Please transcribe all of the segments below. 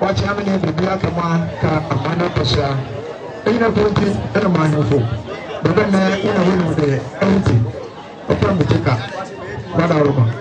Watch how many of the black man can a man person. In a boat, and a man of but then in a window there, empty. Open the ticker. What are you?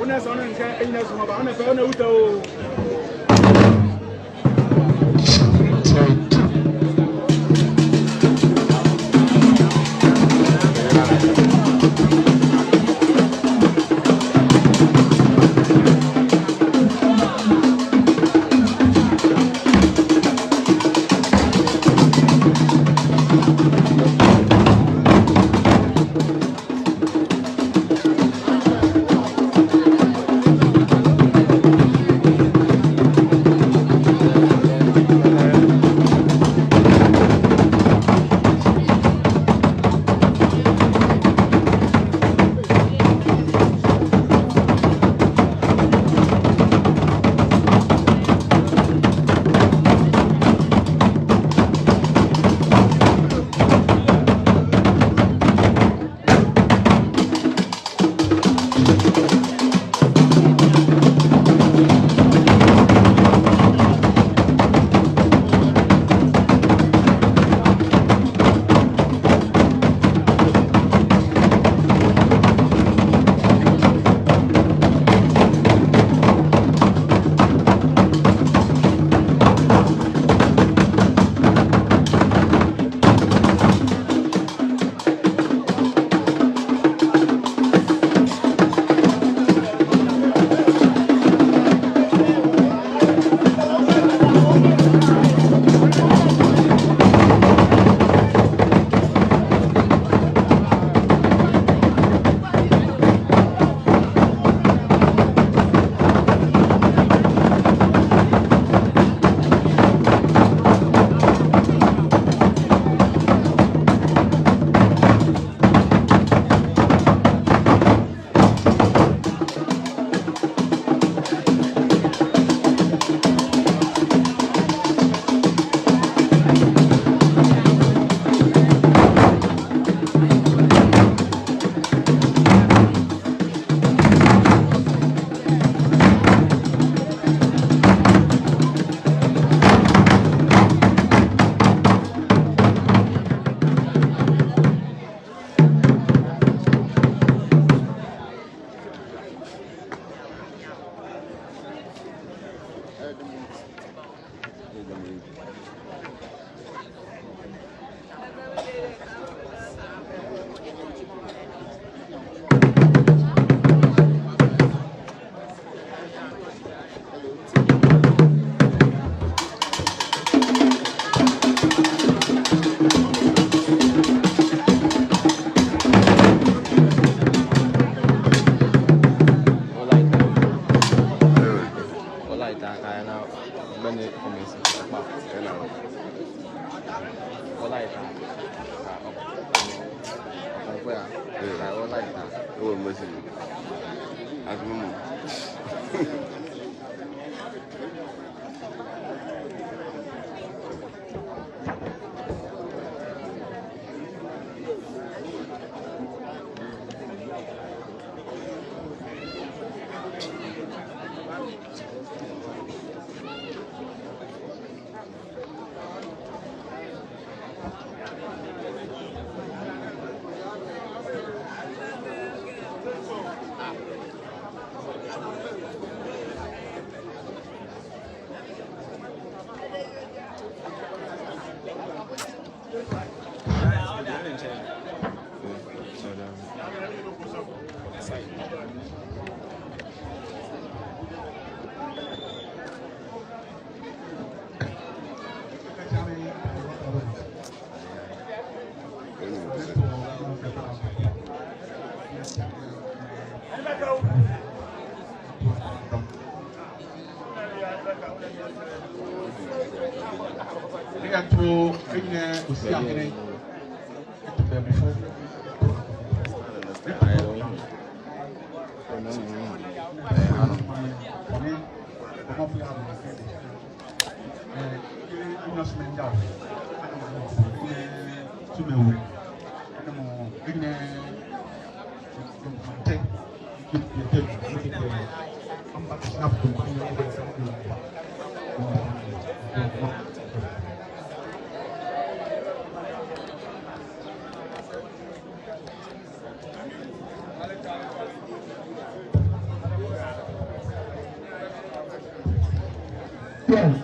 Una zona en que hay una zona para una zona auto.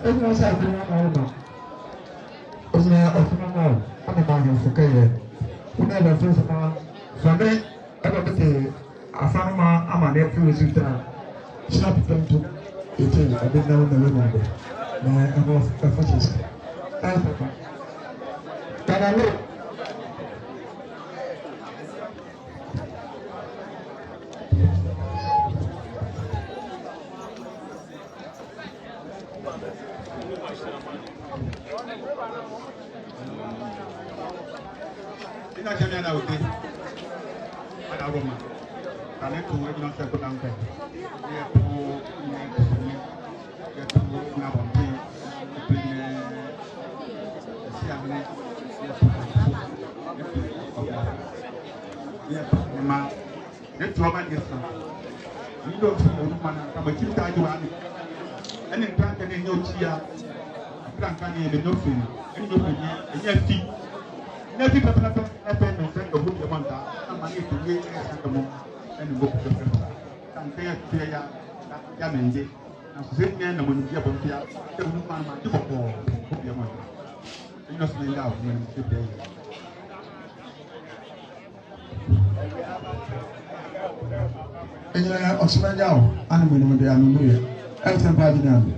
Everyone said, "I'm going to go. We never feel so. So then, I got to a farmer. I'm an airfield visitor. Snap them to it. I didn't know the woman. I'm off the fascist. Thank you. Can I look? Osmanjao, animal de Anuia, Elton Paginam.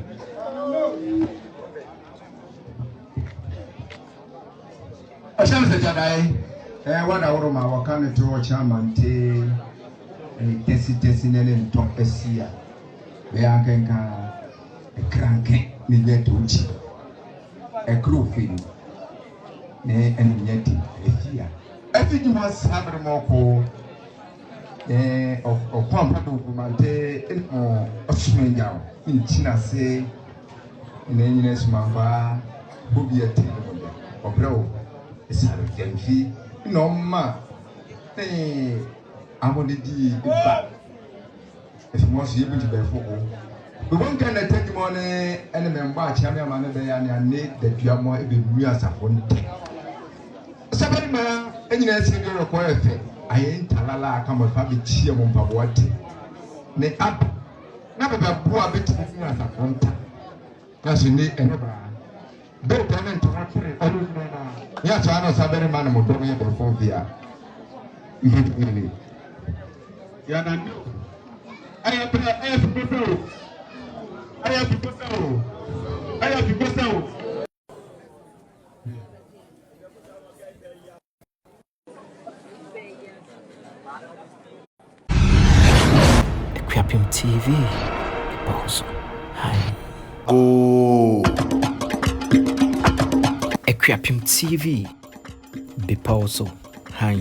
I shall say, what I want my Wakana to watch Chairman T. Tessin Tom Essia. The Ankanka, a cranky, Nigetuchi, a crew feed, nay, and yet a fear. I think you must have a more. Of Pampa Mante or Osmanjao in China say in English Mamba who be a table or blow a side of Genfi. No, ma, I want to be back. If you want to be able to be for the one can take money and a member, Champion Manabe and need that you are more even as a phone. Somebody, man, any single require. I ain't talala kama fabi chia mumpa wote. Ne up. Na baba bua beti mfuna sa konta. Na suni eneba talent one three always man yeah so I know somebody man mo do me the phobia really yeah na I have to Equiapim TV. Pause. Hi. Oh. Equiapim TV. Bepauso. Hi.